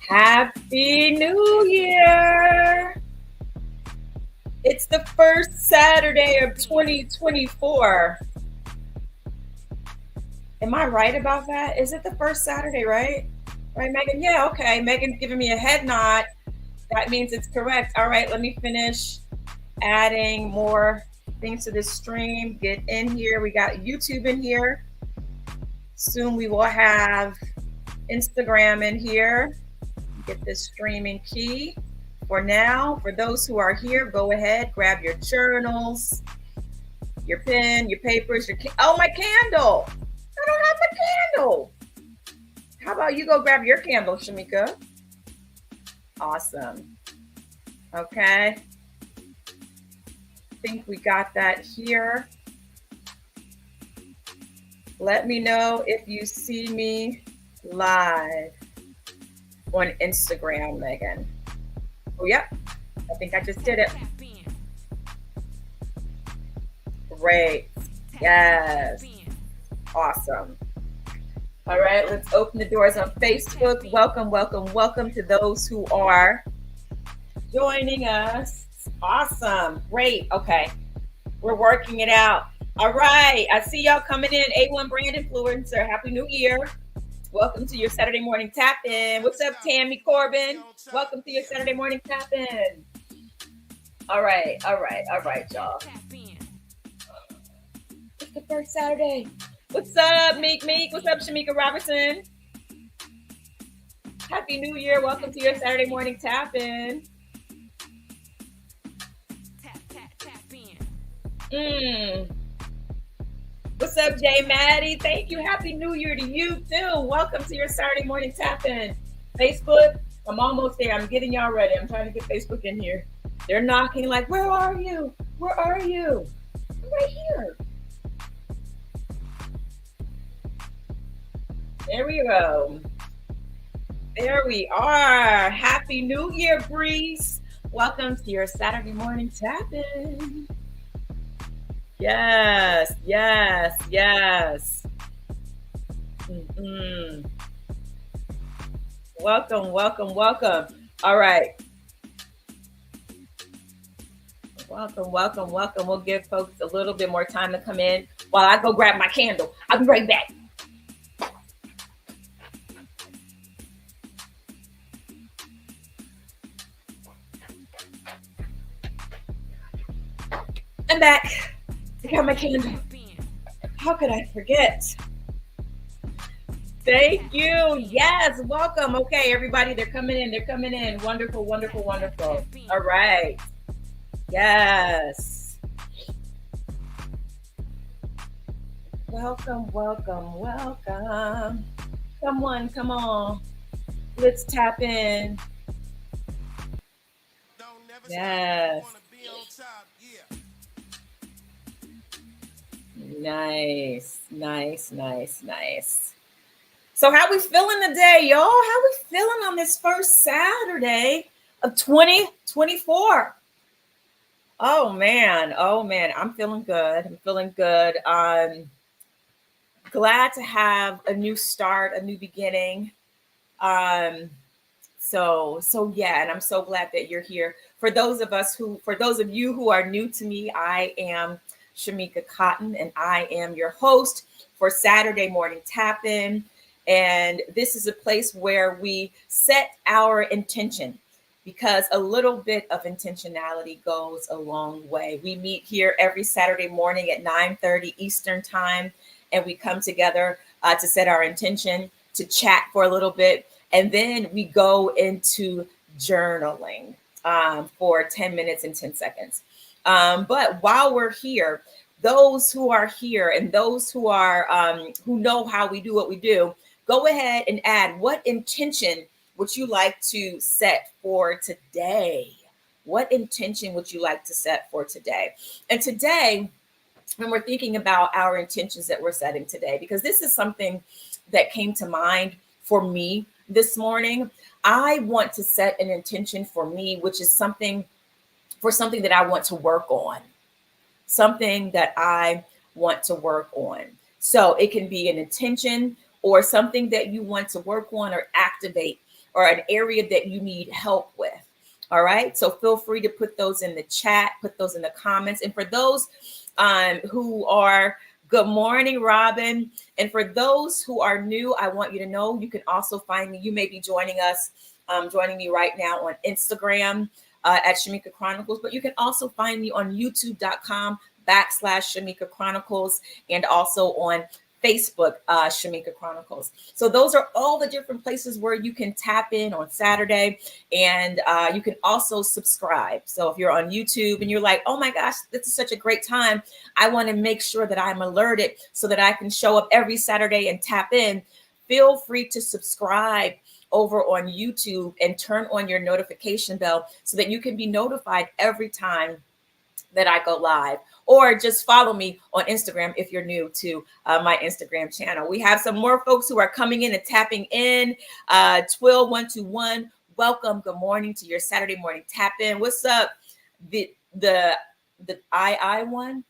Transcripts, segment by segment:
Happy New Year! It's the first Saturday of 2024. Am I right about that? Is it the first Saturday, right? Right, Megan? Yeah, okay. Megan's giving me a head nod. That means it's correct. All right, let me finish adding more things to this stream. Get in here. We got YouTube in here. Soon we will have Instagram in here. Get this streaming key. For now, for those who are here, go ahead, grab your journals, your pen, your papers, oh, my candle. I don't have my candle. How about you go grab your candle, Shamika? Awesome. Okay. I think we got that here. Let me know if you see me live on Instagram, Megan. Oh, yep. I think I just did it. Great. Yes. Awesome. All right, let's open the doors on Facebook. Welcome, welcome, welcome to those who are joining us. Awesome. Great. Okay. We're working it out. All right. I see y'all coming in. A1 Brand Influencer. Happy New Year. Welcome to your Saturday morning tap-in. What's up, Tammy Corbin? Welcome to your Saturday morning tap-in. All right, y'all. It's the first Saturday. What's up, Meek? What's up, Shamika Robertson? Happy New Year. Welcome to your Saturday morning tap-in. What's up, Jay Maddie? Thank you. Happy New Year to you, too. Welcome to your Saturday morning tap-in. Facebook, I'm almost there. I'm getting y'all ready. I'm trying to get Facebook in here. They're knocking like, where are you? Where are you? I'm right here. There we go. There we are. Happy New Year, Breeze. Welcome to your Saturday morning tap-in. Yes. Welcome. All right. Welcome. We'll give folks a little bit more time to come in while I go grab my candle. I'll be right back. I'm back. I got my candle. How could I forget? Thank you. Yes, welcome. Okay, everybody, they're coming in. Wonderful. All right. Yes. Welcome. Come on. Let's tap in. Yes. Nice. So how we feeling today, y'all? How we feeling on this first Saturday of 2024? Oh man, I'm feeling good. I'm glad to have a new start, a new beginning. So yeah, and I'm so glad that you're here. For those of you who are new to me, I am Shamika Cotton, and I am your host for Saturday Morning Tap-In. And this is a place where we set our intention, because a little bit of intentionality goes a long way. We meet here every Saturday morning at 9:30 Eastern time, and we come together to set our intention, to chat for a little bit, and then we go into journaling for 10 minutes and 10 seconds. But while we're here, those who are here and those who are who know how we do what we do, go ahead and add, what intention would you like to set for today? What intention would you like to set for today? And today, when we're thinking about our intentions that we're setting today, because this is something that came to mind for me this morning, I want to set an intention for me, which is something that I want to work on. Something that I want to work on. So it can be an intention or something that you want to work on or activate or an area that you need help with. All right. So feel free to put those in the chat, put those in the comments. And for those who are, good morning, Robin. And for those who are new, I want you to know you can also find me. You may be joining us, joining me right now on Instagram at Shamika Chronicles, but you can also find me on youtube.com/Shamika Chronicles and also on Facebook, Shamika Chronicles. So those are all the different places where you can tap in on Saturday, and you can also subscribe. So if you're on YouTube and you're like, oh my gosh, this is such a great time, I want to make sure that I'm alerted so that I can show up every Saturday and tap in, feel free to subscribe over on YouTube and turn on your notification bell so that you can be notified every time that I go live, or just follow me on Instagram if you're new to my Instagram channel. We have some more folks who are coming in and tapping in. 12121, welcome. Good morning to your Saturday morning tap in. What's up? The I one.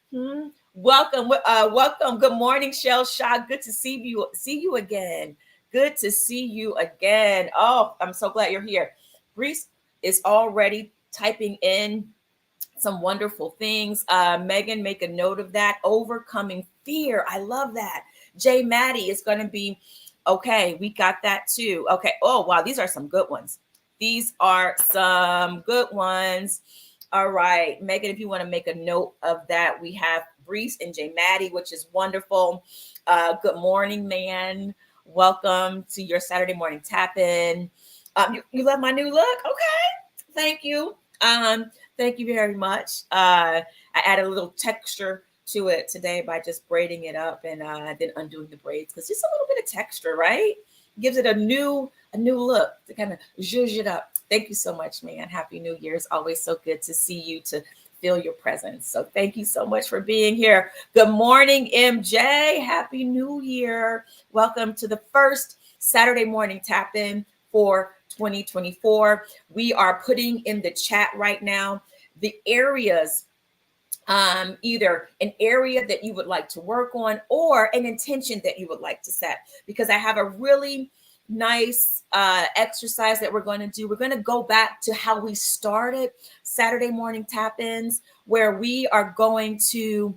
Welcome. Welcome. Good morning, Shell Shock. Good to see you again. Good to see you again. Oh, I'm so glad you're here. Reese is already typing in some wonderful things. Megan, make a note of that. Overcoming fear. I love that. Jay Maddie is going to be okay. We got that too. Okay. Oh, wow. These are some good ones. These are some good ones. All right. Megan, if you want to make a note of that, we have Brees and Jay Maddie, which is wonderful. Good morning, man. Welcome to your Saturday morning tap in. You love my new look? Okay. Thank you. Thank you very much. I added a little texture to it today by just braiding it up and then undoing the braids, because just a little bit of texture, right? Gives it a new look to kind of zhuzh it up. Thank you so much, man. Happy New Year. It's always so good to see you, to feel your presence. So thank you so much for being here. Good morning, MJ. Happy New Year. Welcome to the first Saturday morning tap in for 2024. We are putting in the chat right now the areas, either an area that you would like to work on or an intention that you would like to set, because I have a really nice exercise that we're going to do. We're going to go back to how we started Saturday morning tap-ins, where we are going to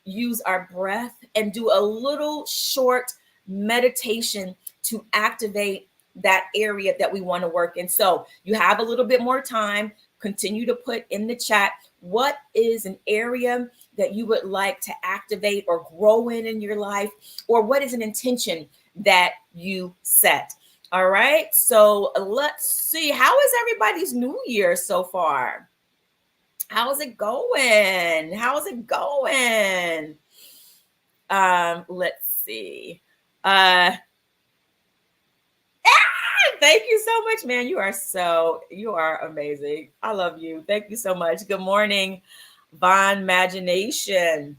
use our breath and do a little short meditation to activate that area that we want to work in. So you have a little bit more time. Continue to put in the chat, what is an area that you would like to activate or grow in your life, or what is an intention that you set? All right. So let's see. How is everybody's New Year so far? How's it going? How's it going? Let's see. Thank you so much, man. You are amazing. I love you. Thank you so much. Good morning, Von Imagination.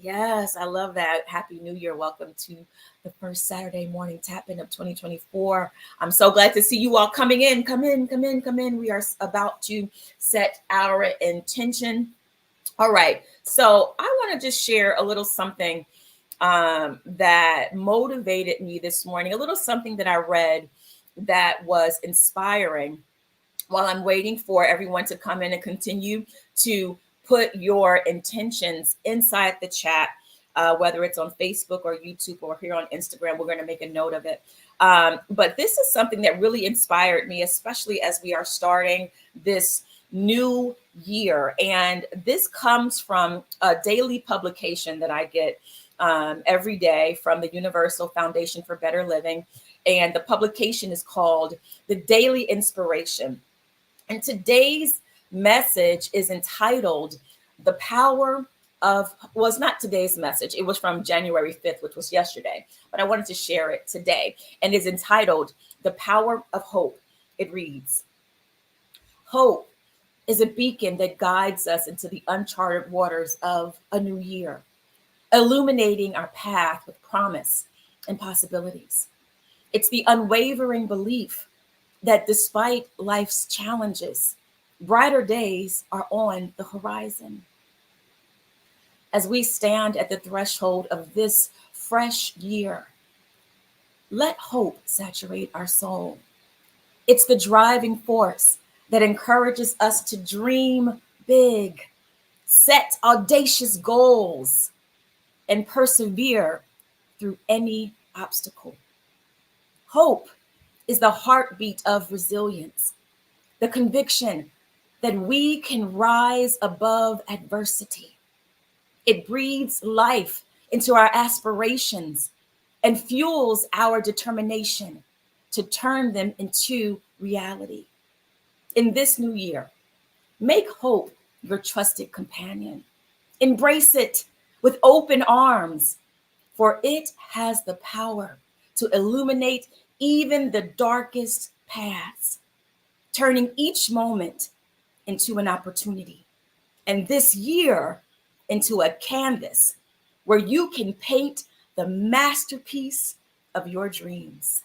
Yes, I love that. Happy New Year. Welcome to the first Saturday morning tap-in of 2024. I'm so glad to see you all coming in. Come in. We are about to set our intention. All right. So I want to just share a little something that motivated me this morning, a little something that I read that was inspiring, while I'm waiting for everyone to come in and continue to put your intentions inside the chat, whether it's on Facebook or YouTube or here on Instagram. We're going to make a note of it. But this is something that really inspired me, especially as we are starting this new year. And this comes from a daily publication that I get every day from the Universal Foundation for Better Living. And the publication is called The Daily Inspiration. And today's message is entitled The Power of, well, it's not today's message. It was from January 5th, which was yesterday, but I wanted to share it today. And it's entitled The Power of Hope. It reads, hope is a beacon that guides us into the uncharted waters of a new year, illuminating our path with promise and possibilities. It's the unwavering belief that despite life's challenges, brighter days are on the horizon. As we stand at the threshold of this fresh year, Let hope saturate our soul. It's the driving force that encourages us to dream big, set audacious goals, and persevere through any obstacle. Hope is the heartbeat of resilience, the conviction that we can rise above adversity. It breathes life into our aspirations and fuels our determination to turn them into reality. In this new year, make hope your trusted companion. Embrace it with open arms, for it has the power to illuminate even the darkest paths, turning each moment into an opportunity, and this year into a canvas where you can paint the masterpiece of your dreams.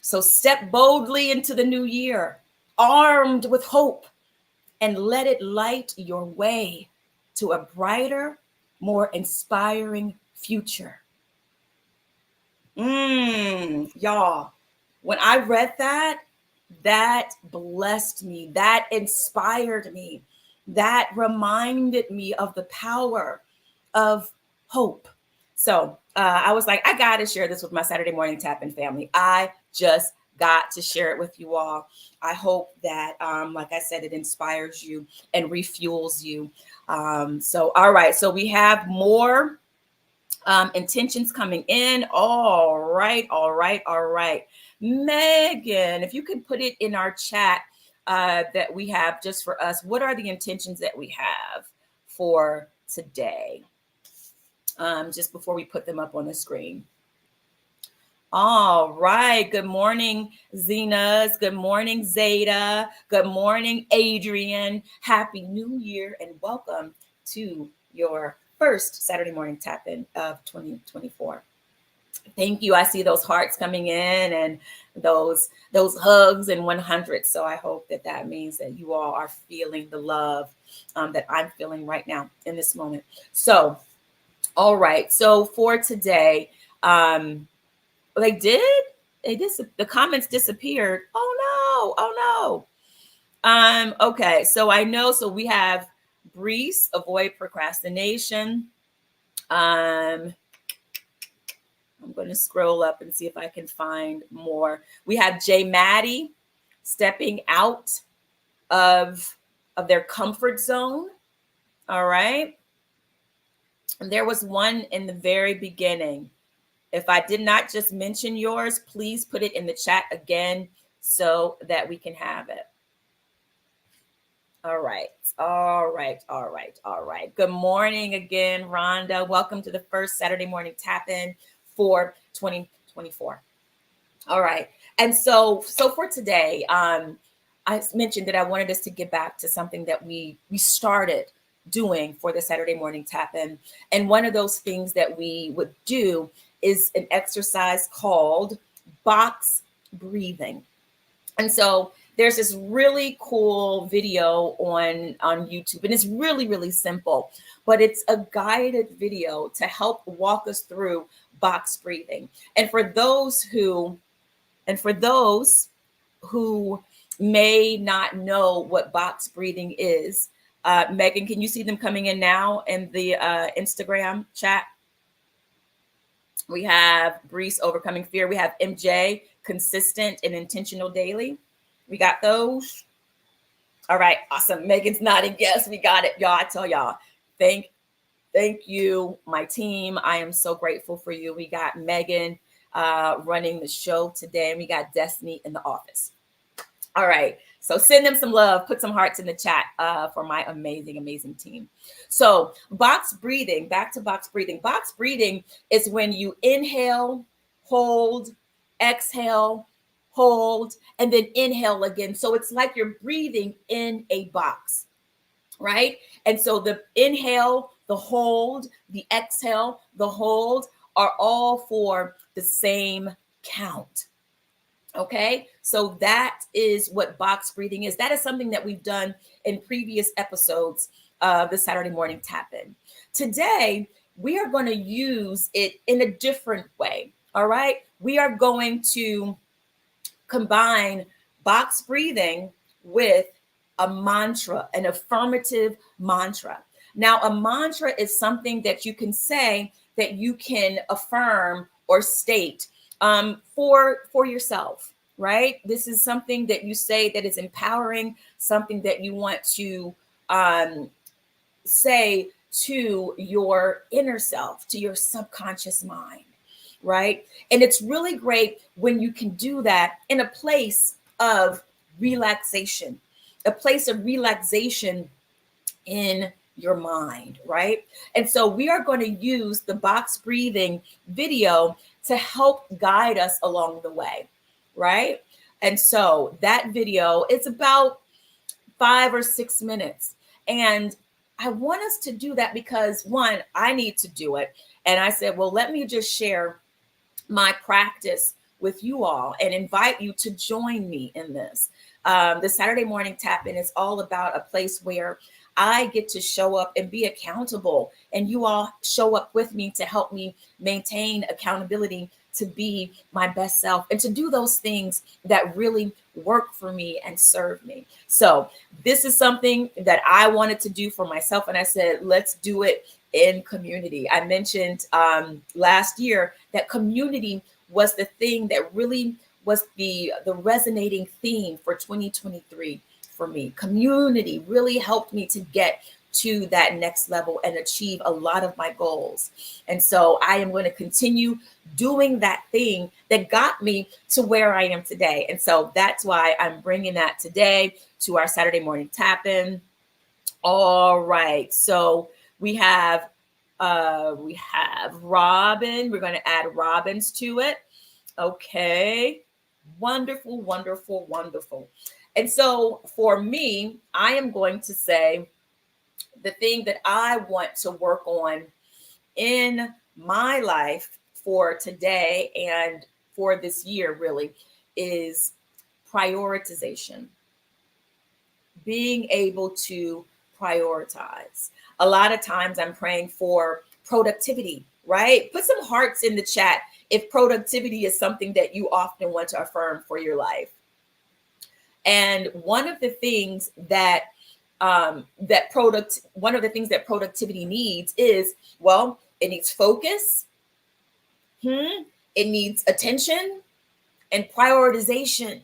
So step boldly into the new year, armed with hope, and let it light your way to a brighter, more inspiring future. Y'all, when I read that, that blessed me, that inspired me, that reminded me of the power of hope. So I was like, I got to share this with my Saturday morning tap-in family. I just got to share it with you all. I hope that, like I said, it inspires you and refuels you. All right. So we have more intentions coming in. All right. Megan, if you can put it in our chat that we have just for us, what are the intentions that we have for today? Just before we put them up on the screen. All right. Good morning, Zenas. Good morning, Zeta. Good morning, Adrian. Happy New Year and welcome to your first Saturday morning tap-in of 2024. Thank you. I see those hearts coming in and those hugs and 100. So I hope that means that you all are feeling the love that I'm feeling right now in this moment. So, all right. So for today, the comments disappeared. Oh no. Okay. So I know. So we have Brees, avoid procrastination. I'm going to scroll up and see if I can find more. We have Jay Maddie, stepping out of their comfort zone. All right. And there was one in the very beginning. If I did not just mention yours, please put it in the chat again so that we can have it. All right. Good morning again, Rhonda. Welcome to the first Saturday morning tap-in for 2024. All right. And so for today, I mentioned that I wanted us to get back to something that we started doing for the Saturday morning tap-in. And one of those things that we would do is an exercise called box breathing. And so there's this really cool video on YouTube, and it's really, really simple, but it's a guided video to help walk us through box breathing. And for those who may not know what box breathing is, Megan, can you see them coming in now in the Instagram chat? We have Brees, overcoming fear. We have MJ, consistent and intentional daily. We got those. All right, awesome. Megan's nodding. Yes, we got it, y'all. I tell y'all, thank you, my team. I am so grateful for you. We got Megan running the show today, and we got Destiny in the office. All right. So send them some love, put some hearts in the chat for my amazing, amazing team. So box breathing, back to box breathing. Box breathing is when you inhale, hold, exhale, hold, and then inhale again. So it's like you're breathing in a box, right? And so the inhale, the hold, the exhale, the hold are all for the same count. Okay, so that is what box breathing is. That is something that we've done in previous episodes of the Saturday morning tap-in. Today, we are going to use it in a different way. All right, we are going to combine box breathing with a mantra, an affirmative mantra. Now, a mantra is something that you can say, that you can affirm or state for yourself, right? This is something that you say that is empowering, something that you want to um, say to your inner self, to your subconscious mind, right? And it's really great when you can do that in a place of relaxation, a place of relaxation in your mind, right? And so we are going to use the box breathing video to help guide us along the way, right? And so that video is about 5 or 6 minutes. And I want us to do that because, one, I need to do it. And I said, well, let me just share my practice with you all and invite you to join me in this. The Saturday morning tap in is all about a place where I get to show up and be accountable, and you all show up with me to help me maintain accountability to be my best self and to do those things that really work for me and serve me. So this is something that I wanted to do for myself. And I said, let's do it in community. I mentioned last year that community was the thing that really was the resonating theme for 2023 for me. Community really helped me to get to that next level and achieve a lot of my goals. And so I am going to continue doing that thing that got me to where I am today. And so that's why I'm bringing that today to our Saturday morning tap in. All right. So we have Robin. We're going to add Robins to it. Okay. Wonderful, wonderful, wonderful. And so for me, I am going to say the thing that I want to work on in my life for today and for this year really is prioritization. Being able to prioritize. A lot of times I'm praying for productivity, right? Put some hearts in the chat if productivity is something that you often want to affirm for your life. And one of the things that productivity needs is, well, it needs focus, it needs attention, and prioritization,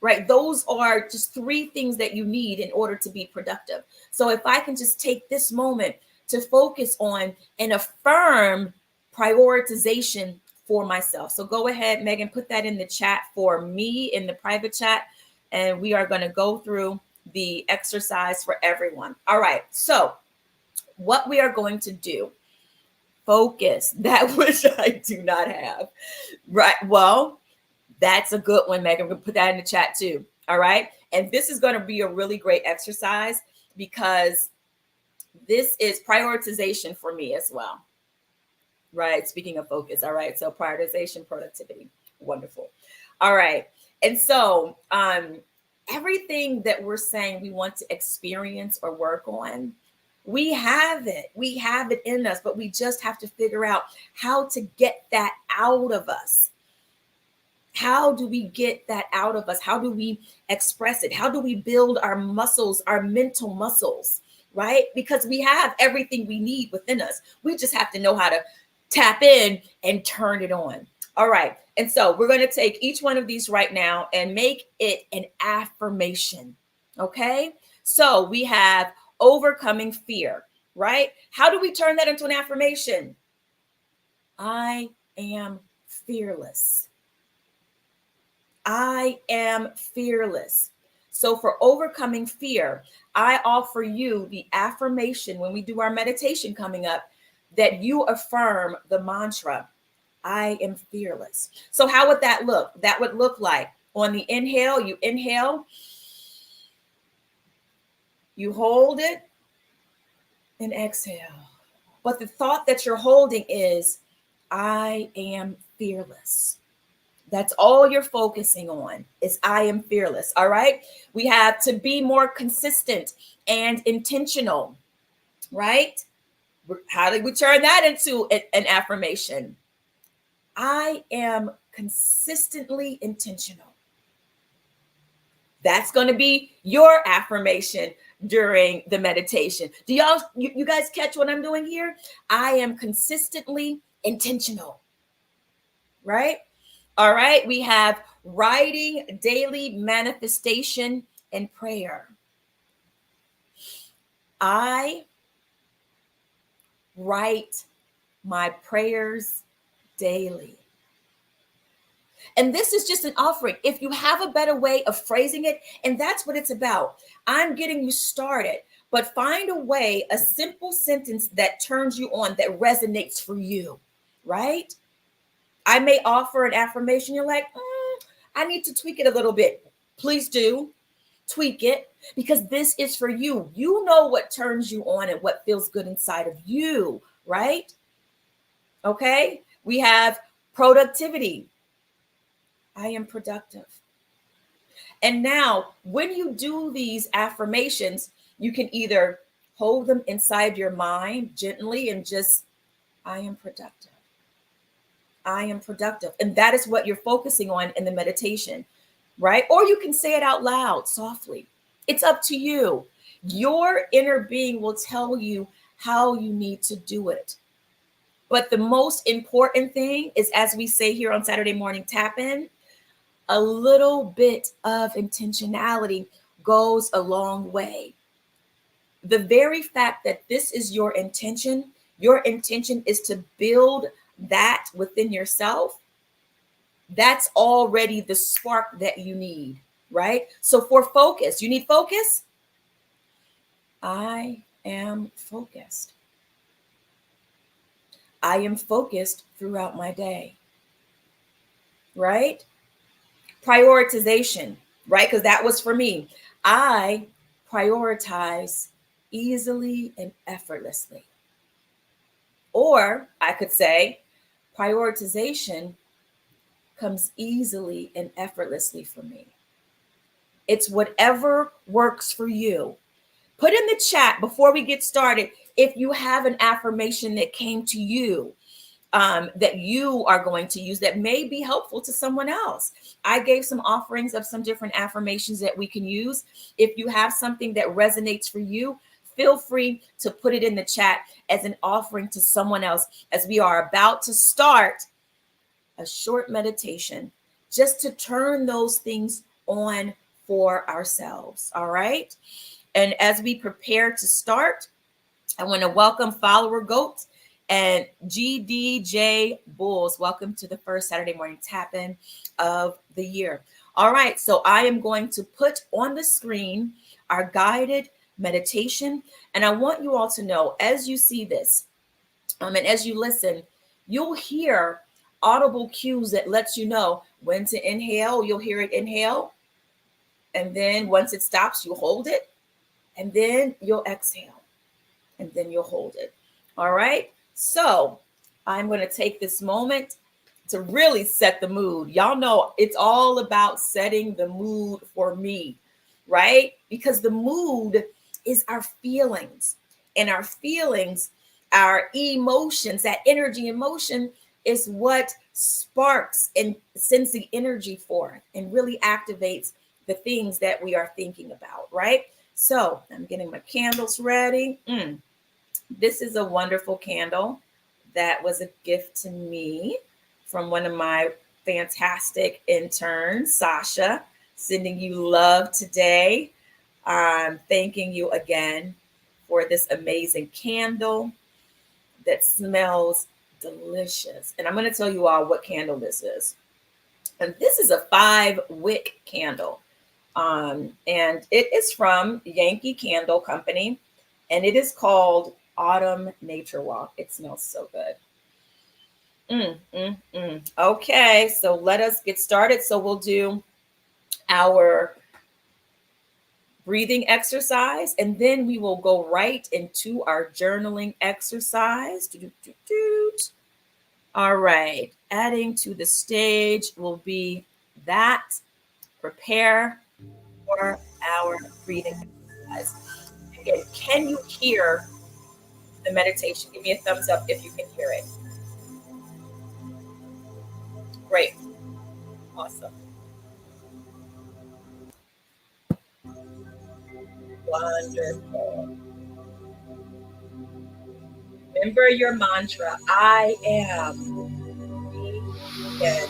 right? Those are just three things that you need in order to be productive. So if I can just take this moment to focus on and affirm prioritization for myself. So go ahead, Megan, put that in the chat for me in the private chat. And we are going to go through the exercise for everyone. All right. So what we are going to do, focus, that which I do not have, right? Well, that's a good one, Megan. We're going to put that in the chat too. All right. And this is going to be a really great exercise because this is prioritization for me as well. Right. Speaking of focus. All right. So prioritization, productivity. Wonderful. All right. And so everything that we're saying we want to experience or work on, we have it. We have it in us, but we just have to figure out how to get that out of us. How do we get that out of us? How do we express it? How do we build our muscles, our mental muscles, right? Because we have everything we need within us. We just have to know how to tap in and turn it on. All right. And so we're going to take each one of these right now and make it an affirmation. Okay. So we have overcoming fear, right? How do we turn that into an affirmation? I am fearless. I am fearless. So for overcoming fear, I offer you the affirmation when we do our meditation coming up that you affirm the mantra, I am fearless. So how would that look? That would look like on the inhale, you inhale, you hold it and exhale. But the thought that you're holding is, I am fearless. That's all you're focusing on is I am fearless. All right. We have to be more consistent and intentional, right? How do we turn that into an affirmation? I am consistently intentional. That's going to be your affirmation during the meditation. Do you guys catch what I'm doing here? I am consistently intentional, right? All right, we have writing daily manifestation and prayer. I write my prayers daily. And this is just an offering. If you have a better way of phrasing it, and that's what it's about. I'm getting you started, but find a way, a simple sentence that turns you on, that resonates for you, right? I may offer an affirmation. You're like, I need to tweak it a little bit. Please do tweak it, because this is for you. You know what turns you on and what feels good inside of you, right? Okay. We have productivity. I am productive. And now, when you do these affirmations, you can either hold them inside your mind gently and just, I am productive. I am productive. And that is what you're focusing on in the meditation, right? Or you can say it out loud softly. It's up to you. Your inner being will tell you how you need to do it. But the most important thing is, as we say here on Saturday Morning Tap In, a little bit of intentionality goes a long way. The very fact that this is your intention is to build that within yourself. That's already the spark that you need, right? So for focus, you need focus. I am focused. I am focused throughout my day, right? Prioritization, right? Because that was for me. I prioritize easily and effortlessly. Or I could say prioritization comes easily and effortlessly for me. It's whatever works for you. Put in the chat before we get started if you have an affirmation that came to you, that you are going to use that may be helpful to someone else. I gave some offerings of some different affirmations that we can use. If you have something that resonates for you, feel free to put it in the chat as an offering to someone else, as we are about to start a short meditation just to turn those things on for ourselves. All right. And as we prepare to start, I want to welcome Follower Goat and GDJ Bulls. Welcome to the first Saturday Morning Tap-In of the year. All right, so I am going to put on the screen our guided meditation. And I want you all to know, as you see this, and as you listen, you'll hear audible cues that lets you know when to inhale. You'll hear it inhale. And then once it stops, you hold it. And then you'll exhale. And then you'll hold it. All right. So I'm going to take this moment to really set the mood. Y'all know it's all about setting the mood for me, right? Because the mood is our feelings, and our feelings, our emotions, that energy, emotion is what sparks and sends the energy forth and really activates the things that we are thinking about, right? So I'm getting my candles ready. This is a wonderful candle that was a gift to me from one of my fantastic interns, Sasha. Sending you love today. Thanking you again for this amazing candle that smells delicious. And I'm going to tell you all what candle this is. And this is a 5-wick candle. And it is from Yankee Candle Company. And it is called Autumn Nature Walk. It smells so good. Okay, so let us get started. So we'll do our breathing exercise, and then we will go right into our journaling exercise. All right, adding to the stage will be that. Prepare for our breathing exercise. Again, can you hear the meditation? Give me a thumbs up if you can hear it. Great. Awesome. Wonderful. Remember your mantra, I am. Yes.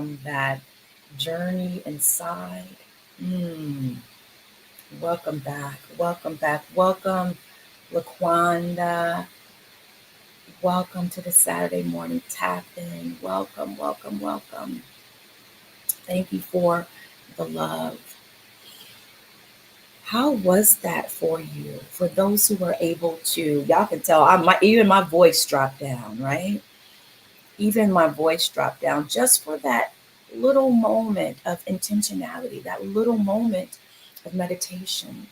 on that journey inside. Mm, welcome back. Welcome back. Welcome, LaQuanda. Welcome to the Saturday morning tap in. Welcome, welcome, welcome. Thank you for the love. How was that for you? For those who were able to, y'all can tell, even my voice dropped down, right? Even my voice dropped down just for that little moment of intentionality, that little moment of meditation.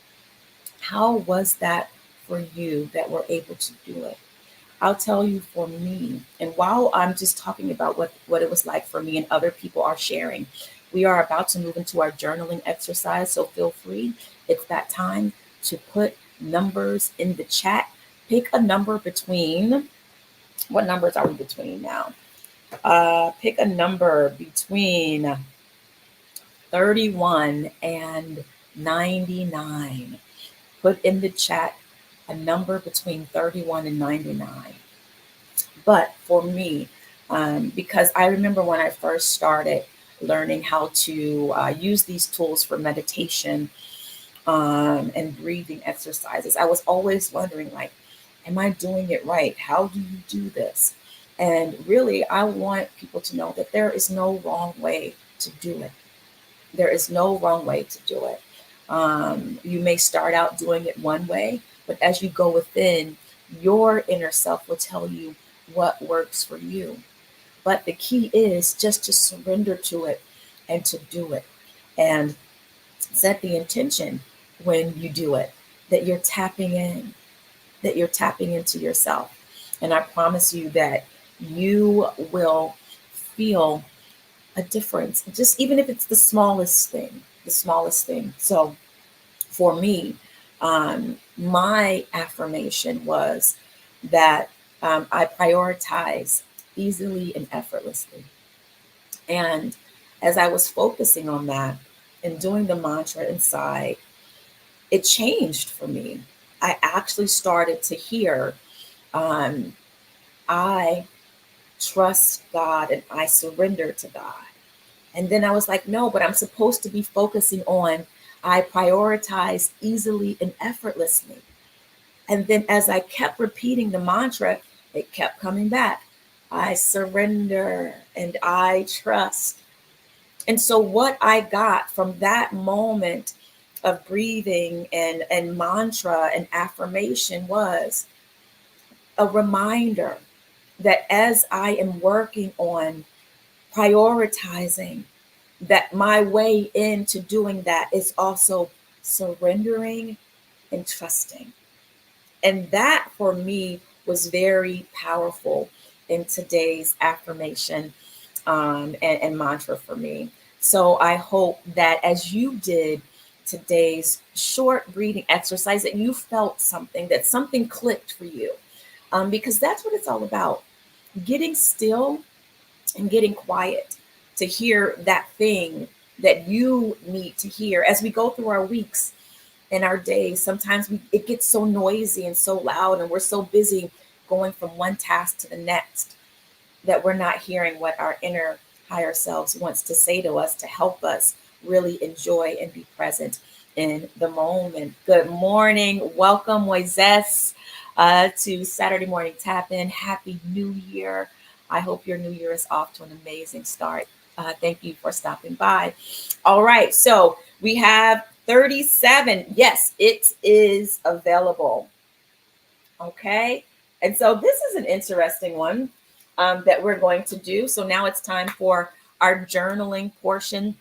How was that for you that were able to do it? I'll tell you for me, and while I'm just talking about what it was like for me and other people are sharing, we are about to move into our journaling exercise. So feel free. It's that time to put numbers in the chat. Pick a number between, what numbers are we between now? Pick a number between 31 and 99. Put in the chat a number between 31 and 99. But for me, because I remember when I first started learning how to use these tools for meditation and breathing exercises, I was always wondering, like, am I doing it right? How do you do this? And really, I want people to know that there is no wrong way to do it. There is no wrong way to do it. You may start out doing it one way, but as you go within, your inner self will tell you what works for you. But the key is just to surrender to it and to do it. And set the intention when you do it that you're tapping in, that you're tapping into yourself. And I promise you that you will feel a difference, just even if it's the smallest thing, the smallest thing. So for me, my affirmation was that I prioritize easily and effortlessly. And as I was focusing on that and doing the mantra inside, it changed for me. I actually started to hear, I trust God and I surrender to God. And then I was like, no, but I'm supposed to be focusing on I prioritize easily and effortlessly. And then as I kept repeating the mantra, it kept coming back. I surrender and I trust. And so what I got from that moment of breathing and mantra and affirmation was a reminder that as I am working on prioritizing, that my way into doing that is also surrendering and trusting. And that for me was very powerful in today's affirmation and mantra for me. So I hope that as you did today's short breathing exercise, that you felt something, that something clicked for you, because that's what it's all about, getting still and getting quiet to hear that thing that you need to hear. As we go through our weeks and our days, sometimes it gets so noisy and so loud, and we're so busy going from one task to the next that we're not hearing what our inner higher selves wants to say to us to help us really enjoy and be present in the moment. Good morning. Welcome, Moises, to Saturday Morning Tap In. Happy New Year. I hope your new year is off to an amazing start. Thank you for stopping by. All right, so we have 37. Yes, it is available. Okay, and so this is an interesting one that we're going to do. So now it's time for our journaling portion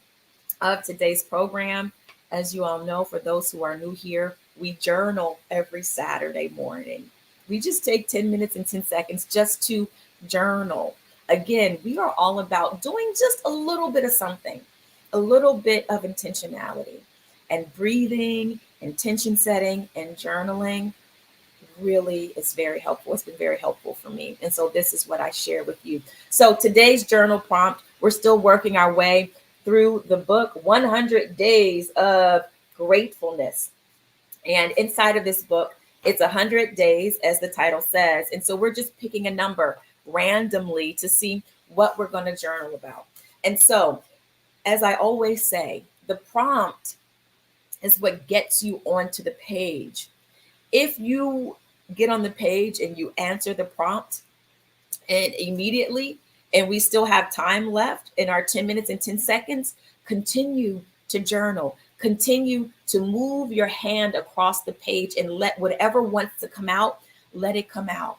of today's program. As you all know, for those who are new here, we journal every Saturday morning. We just take 10 minutes and 10 seconds just to journal. Again, we are all about doing just a little bit of something, a little bit of intentionality, and breathing, intention setting, and journaling really is very helpful. It's been very helpful for me. And so this is what I share with you. So today's journal prompt, we're still working our way through the book, 100 Days of Gratefulness. And inside of this book, it's 100 days, as the title says. And so we're just picking a number randomly to see what we're going to journal about. And so, as I always say, the prompt is what gets you onto the page. If you get on the page and you answer the prompt and immediately, and we still have time left in our 10 minutes and 10 seconds, continue to journal. Continue to move your hand across the page and let whatever wants to come out, let it come out.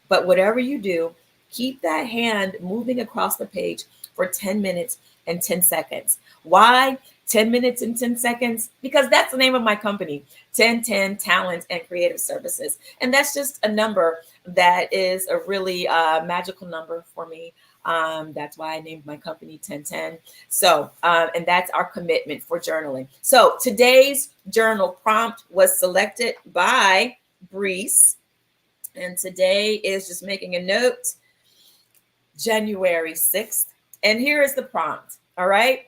But whatever you do, keep that hand moving across the page for 10 minutes and 10 seconds. Why 10 minutes and 10 seconds? Because that's the name of my company, 1010 Talent and Creative Services. And that's just a number that is a really magical number for me. That's why I named my company 1010. So, and that's our commitment for journaling. So today's journal prompt was selected by Brees. And today is, just making a note, January 6th. And here is the prompt. All right.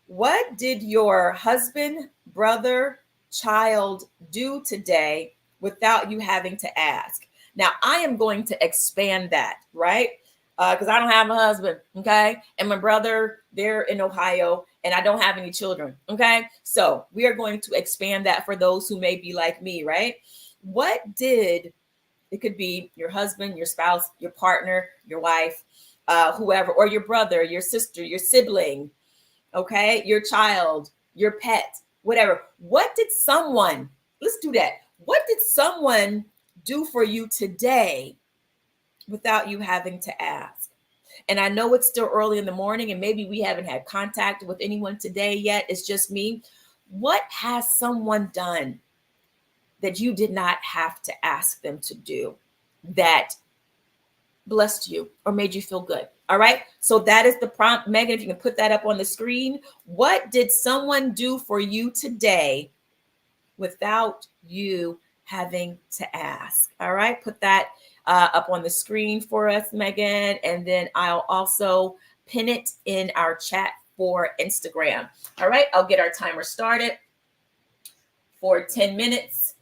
What did your husband, brother, child do today without you having to ask? Now, I am going to expand that, right? Because I don't have a husband, okay? And my brother, they're in Ohio, and I don't have any children, okay? So we are going to expand that for those who may be like me, right? What did It could be your husband, your spouse, your partner, your wife, whoever, or your brother, your sister, your sibling, okay, your child, your pet, whatever. What did someone, let's do that. What did someone do for you today without you having to ask? And I know it's still early in the morning and maybe we haven't had contact with anyone today yet. It's just me. What has someone done that you did not have to ask them to do that blessed you or made you feel good? All right. So that is the prompt. Megan, if you can put that up on the screen. What did someone do for you today without you having to ask? All right. Put that up on the screen for us, Megan. And then I'll also pin it in our chat for Instagram. All right. I'll get our timer started for 10 minutes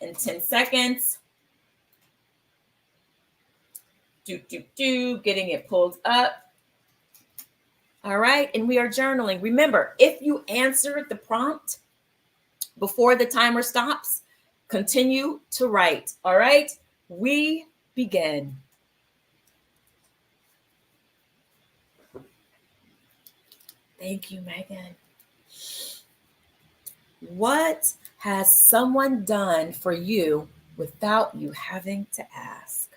and 10 seconds. Getting it pulled up. All right. And we are journaling. Remember, if you answer the prompt before the timer stops, continue to write. All right. We begin. Thank you, Megan. What has someone done for you without you having to ask?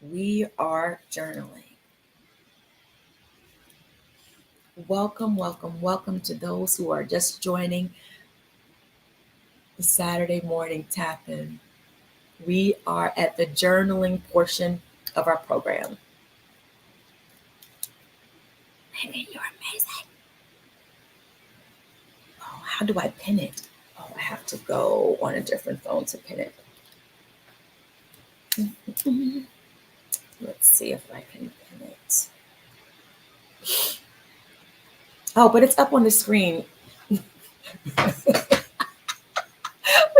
We are journaling. Welcome, welcome, welcome to those who are just joining the Saturday morning tap in. We are at the journaling portion of our program. Megan, you're amazing. Oh, how do I pin it? Oh, I have to go on a different phone to pin it. Let's see if I can pin it. Oh, but it's up on the screen. We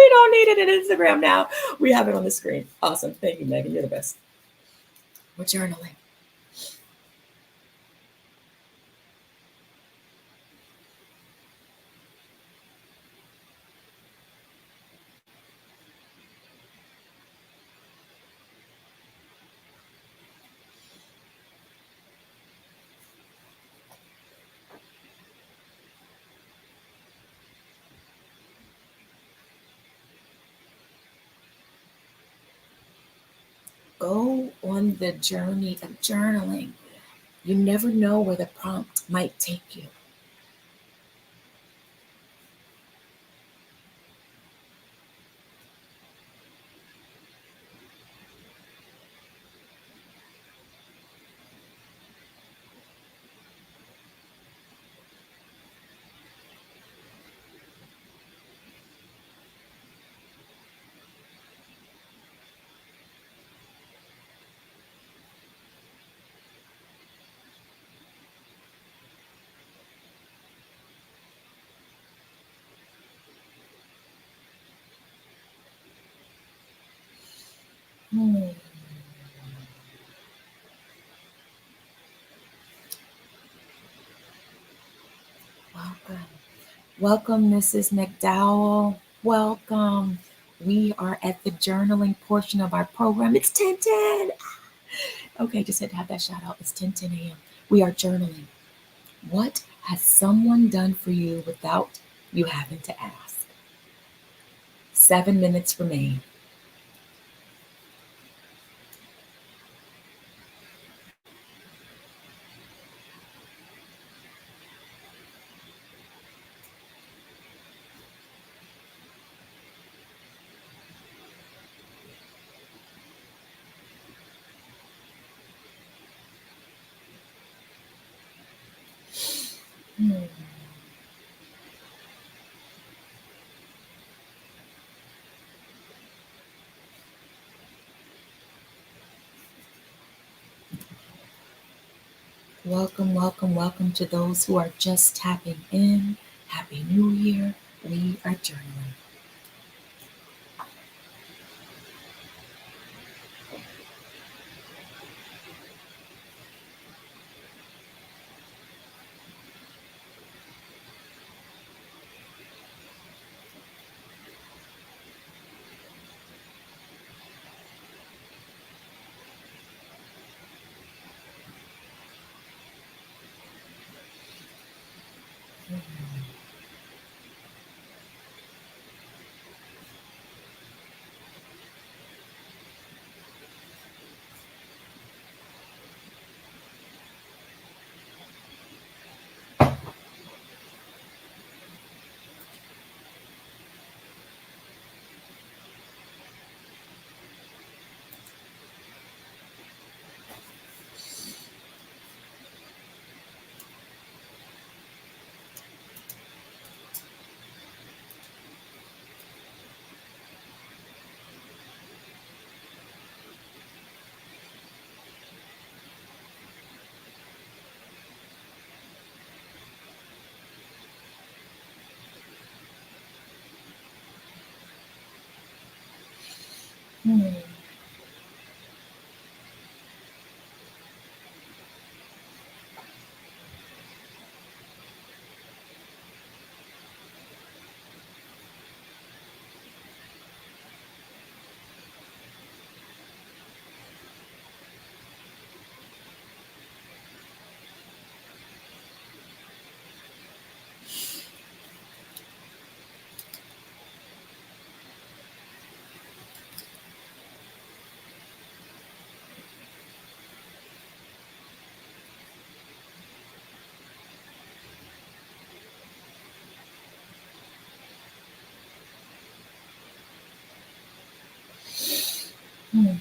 don't need it in Instagram now. We have it on the screen. Awesome. Thank you, Megan. You're the best. We're journaling. Go on the journey of journaling. You never know where the prompt might take you. Welcome, Mrs. McDowell. Welcome. We are at the journaling portion of our program. It's 10:10. Okay, just had to have that shout out. It's 10:10 a.m. We are journaling. What has someone done for you without you having to ask? 7 minutes remain. Hmm. Welcome, welcome, welcome to those who are just tapping in. Happy New Year. We are journaling. Hmm. Hmm.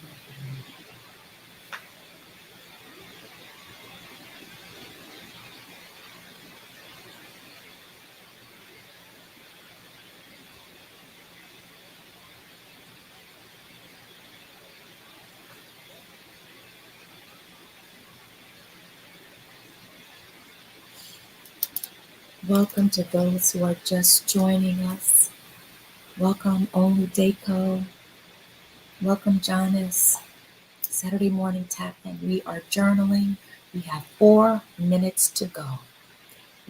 Welcome to those who are just joining us. Welcome, Only Deco. Welcome, Janice. Saturday morning tap in. We are journaling. We have 4 minutes to go.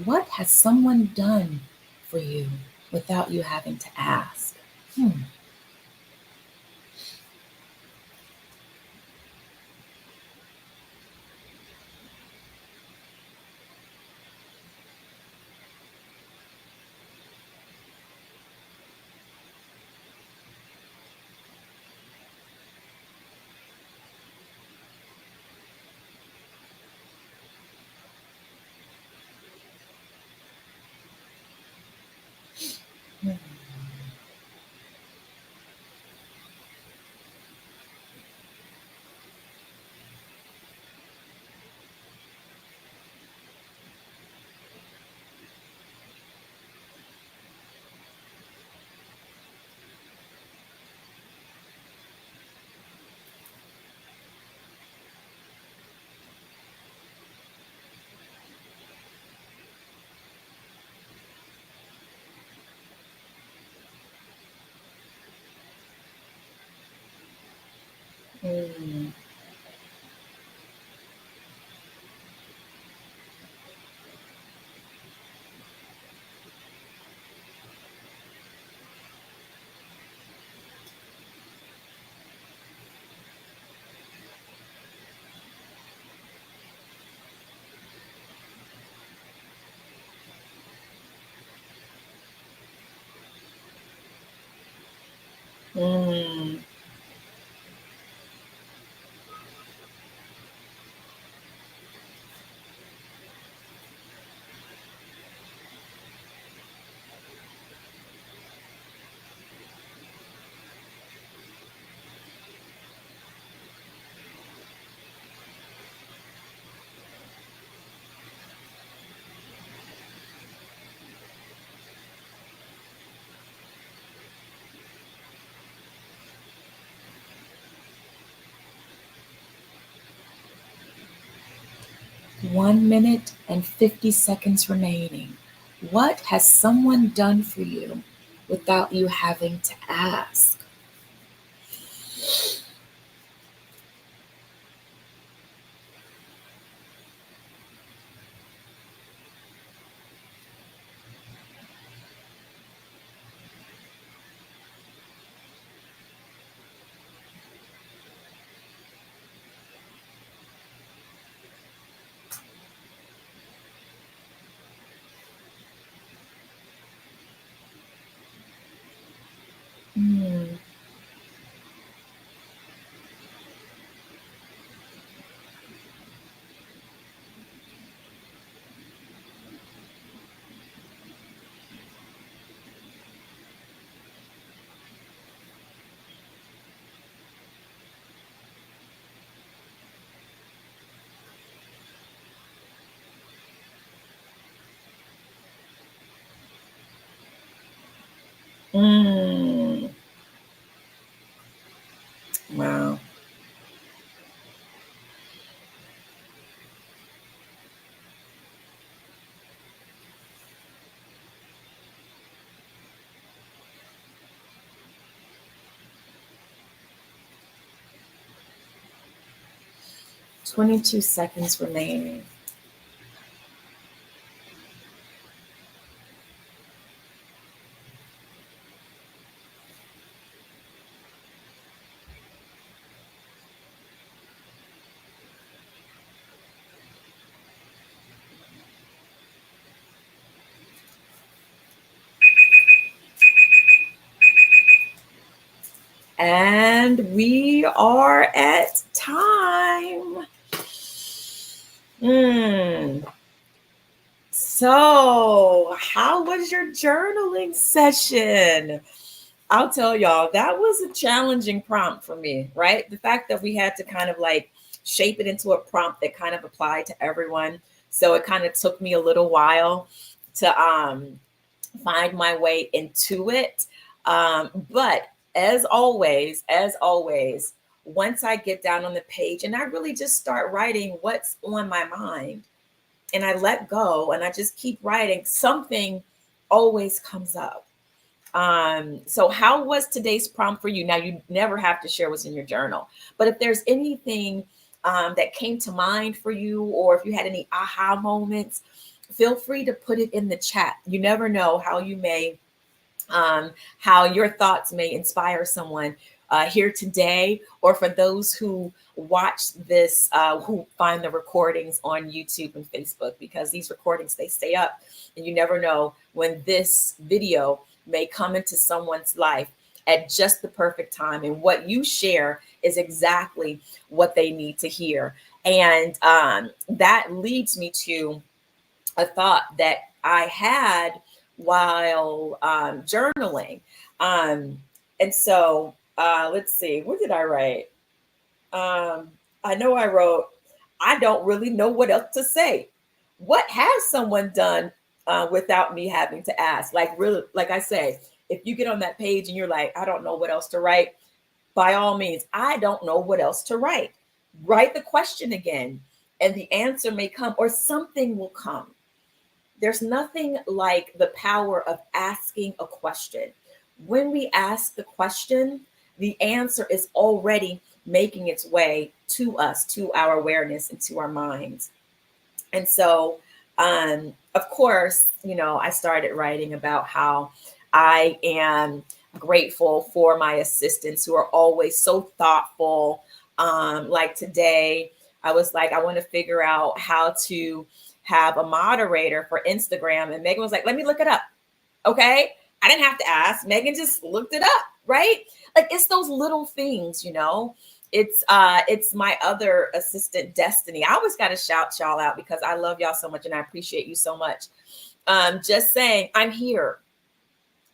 What has someone done for you without you having to ask? Hmm. Hmm. Hmm. Mm. 1 minute and 50 seconds remaining. What has someone done for you without you having to ask? Mm. Mm. Wow. 22 seconds remaining. And we are at time. Mm. So, how was your journaling session? I'll tell y'all, that was a challenging prompt for me, right? The fact that we had to kind of like shape it into a prompt that kind of applied to everyone. So it kind of took me a little while to find my way into it. But as always, once I get down on the page and I really just start writing what's on my mind and I let go and I just keep writing, something always comes up. So how was today's prompt for you? Now you never have to share what's in your journal, but if there's anything that came to mind for you, or if you had any aha moments, feel free to put it in the chat. You never know how your thoughts may inspire someone here today, or for those who watch this, who find the recordings on YouTube and Facebook, because these recordings, they stay up and you never know when this video may come into someone's life at just the perfect time. And what you share is exactly what they need to hear. And that leads me to a thought that I had while journaling. Um, and so let's see, what did I write? I know I wrote, I don't really know what else to say. What has someone done without me having to ask? Like, really, like I say, if you get on that page and you're like, I don't know what else to write, by all means, I don't know what else to write. Write the question again, and the answer may come, or something will come. There's nothing like the power of asking a question. When we ask the question, the answer is already making its way to us, to our awareness, and to our minds. And so, of course, I started writing about how I am grateful for my assistants who are always so thoughtful. Like today, I was like, I want to figure out how to have a moderator for Instagram. And Megan was like, let me look it up. Okay. I didn't have to ask. Megan just looked it up. right? Like it's those little things, it's my other assistant, Destiny. I always got to shout y'all out because I love y'all so much and I appreciate you so much. Just saying, I'm here.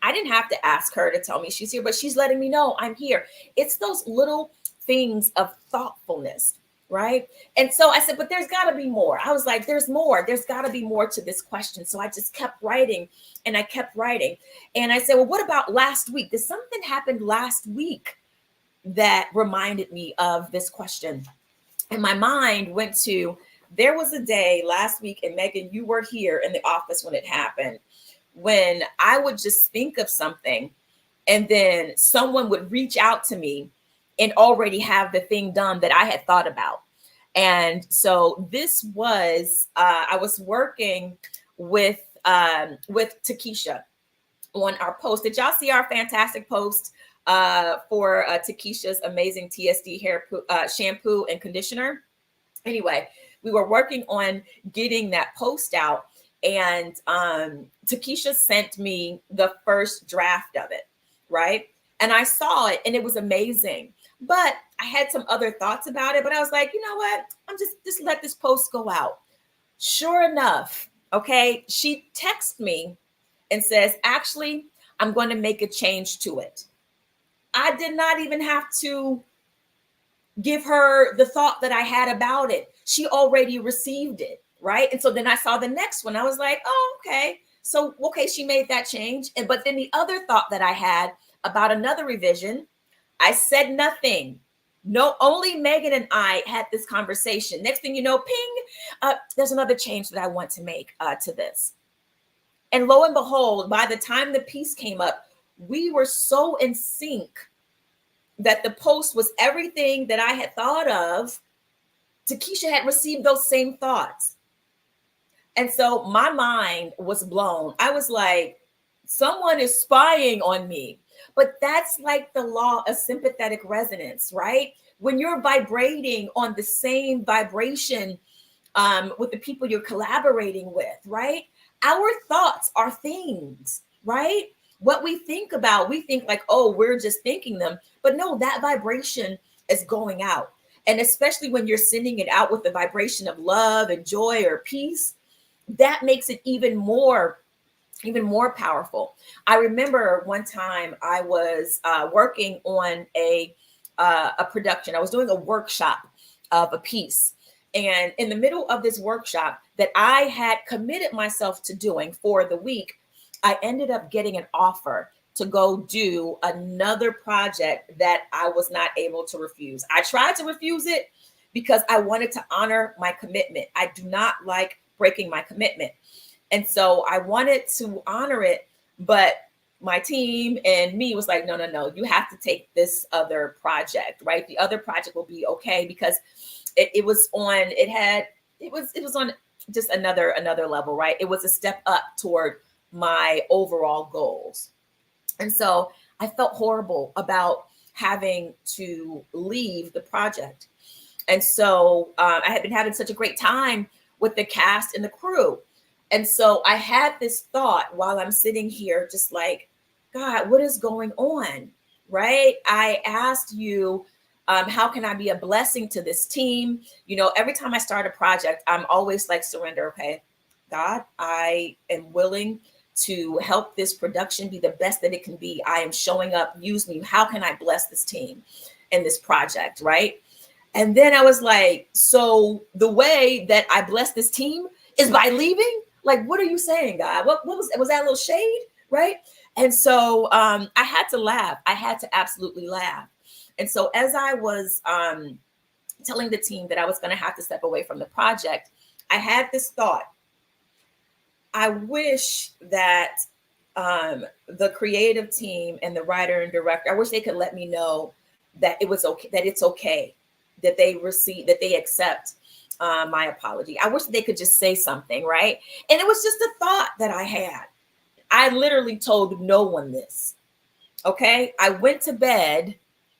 I didn't have to ask her to tell me she's here, but she's letting me know I'm here. It's those little things of thoughtfulness, right? And so I said, but there's got to be more. I was like, there's more. There's got to be more to this question. So I just kept writing and I kept writing. And I said, well, what about last week? Did something happen last week that reminded me of this question? And my mind went to, there was a day last week, and Megan, you were here in the office when it happened, when I would just think of something and then someone would reach out to me and already have the thing done that I had thought about. And so this was, I was working with Takesha on our post. Did y'all see our fantastic post for Takesha's amazing TSD hair shampoo and conditioner? Anyway, we were working on getting that post out, and Takesha sent me the first draft of it, right? And I saw it and it was amazing. But I had some other thoughts about it, but I was like, you know what? I'm just let this post go out. Sure enough, okay, she texts me and says, actually, I'm going to make a change to it. I did not even have to give her the thought that I had about it. She already received it, right? And so then I saw the next one. I was like, oh, okay. So, okay, she made that change. But then the other thought that I had about another revision, I said nothing. No, only Megan and I had this conversation. Next thing you know, ping, there's another change that I want to make to this. And lo and behold, by the time the piece came up, we were so in sync that the post was everything that I had thought of. Takesha had received those same thoughts. And so my mind was blown. I was like, someone is spying on me. But that's like the law of sympathetic resonance, right? When you're vibrating on the same vibration with the people you're collaborating with, right? Our thoughts are things, right? What we think about, we think like, oh, we're just thinking them. But no, that vibration is going out. And especially when you're sending it out with the vibration of love and joy or peace, that makes it even more powerful. I remember one time I was working on a production. I was doing a workshop of a piece. And in the middle of this workshop that I had committed myself to doing for the week, I ended up getting an offer to go do another project that I was not able to refuse. I tried to refuse it because I wanted to honor my commitment. I do not like breaking my commitment. And so I wanted to honor it, but my team and me was like, no, you have to take this other project, right? The other project will be okay because it was on just another level, right? It was a step up toward my overall goals. And so I felt horrible about having to leave the project. And so I had been having such a great time with the cast and the crew. And so I had this thought while I'm sitting here, just like, God, what is going on? Right? I asked you, how can I be a blessing to this team? Every time I start a project, I'm always like, surrender. Okay, God, I am willing to help this production be the best that it can be. I am showing up. Use me. How can I bless this team and this project? Right? And then I was like, so the way that I bless this team is by leaving? Like, what are you saying, God? What was that a little shade? Right? And so I had to laugh. I had to absolutely laugh. And so as I was telling the team that I was going to have to step away from the project, I had this thought. I wish that the creative team and the writer and director, I wish they could let me know that it was okay, that it's okay, that they accept my apology. I wish they could just say something, right? And it was just a thought that I had. I literally told no one this. Okay. I went to bed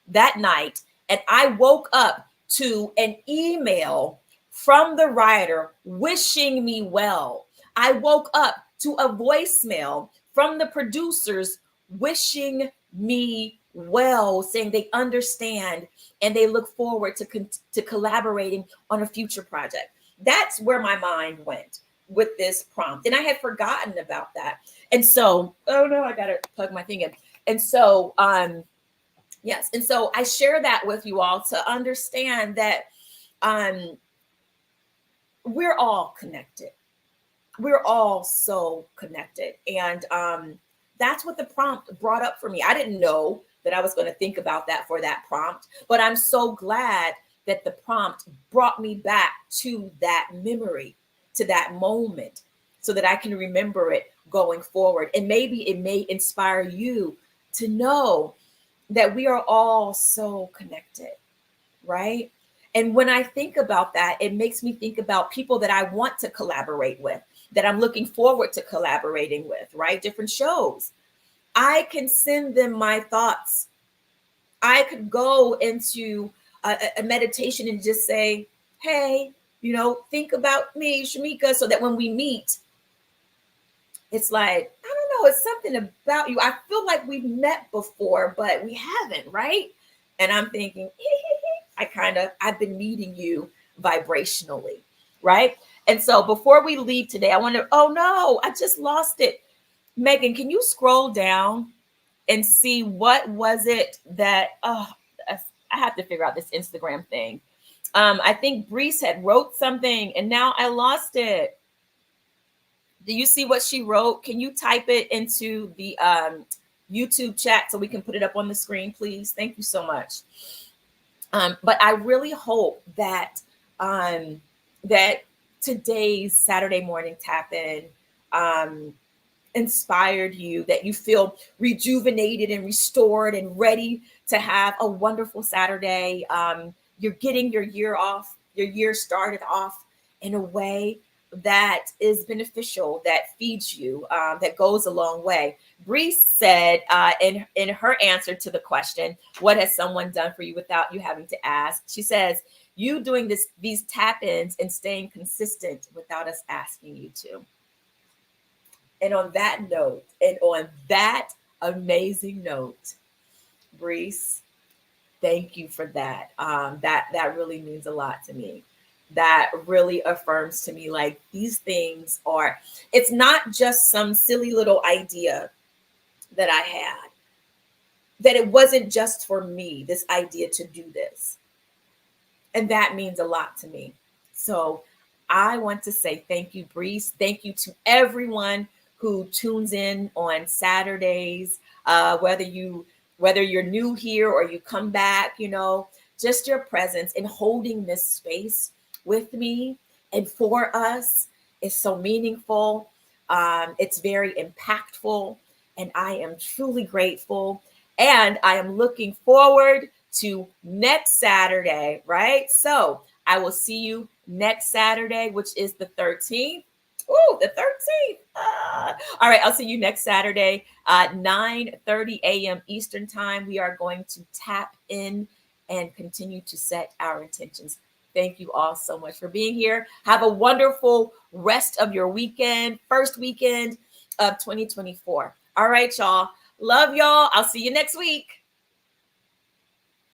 that night and I woke up to an email from the writer wishing me well. I woke up to a voicemail from the producers wishing me well, saying they understand and they look forward to collaborating on a future project. That's where my mind went with this prompt. And I had forgotten about that. And so, oh no, I got to plug my thing in. And so, yes. And so I share that with you all to understand that um, we're all connected. We're all so connected. And that's what the prompt brought up for me. I didn't know that I was going to think about that for that prompt, but I'm so glad that the prompt brought me back to that memory, to that moment, so that I can remember it going forward. And maybe it may inspire you to know that we are all so connected, right? And when I think about that, it makes me think about people that I want to collaborate with, that I'm looking forward to collaborating with, right? Different shows. I can send them my thoughts. I could go into a meditation and just say, hey, think about me, Shamika, so that when we meet, it's like, I don't know, it's something about you. I feel like we've met before, but we haven't, right? And I'm thinking, I've been meeting you vibrationally, right? And so before we leave today, I wonder, oh no, I just lost it. Megan, can you scroll down and see what was it that, I have to figure out this Instagram thing. I think Brees had wrote something and now I lost it. Do you see what she wrote? Can you type it into the YouTube chat so we can put it up on the screen, please? Thank you so much. But I really hope that that today's Saturday morning tap in inspired you, that you feel rejuvenated and restored and ready to have a wonderful Saturday. You're getting your year started off in a way that is beneficial, that feeds you, that goes a long way. Bree said in her answer to the question, what has someone done for you without you having to ask? She says, you doing these tap-ins and staying consistent without us asking you to. And on that note, and on that amazing note, Brees, thank you for that. That really means a lot to me. That really affirms to me, like, these things are, it's not just some silly little idea that I had, that it wasn't just for me, this idea to do this. And that means a lot to me. So I want to say thank you, Brees. Thank you to everyone who tunes in on Saturdays, whether you're new here or you come back, just your presence and holding this space with me and for us is so meaningful. It's very impactful, and I am truly grateful. And I am looking forward to next Saturday, right? So I will see you next Saturday, which is the 13th. Ooh, the 13th. All right, I'll see you next Saturday, 9:30 a.m. Eastern time. We are going to tap in and continue to set our intentions. Thank you all so much for being here. Have a wonderful rest of your weekend, first weekend of 2024. All right, y'all. Love y'all. I'll see you next week.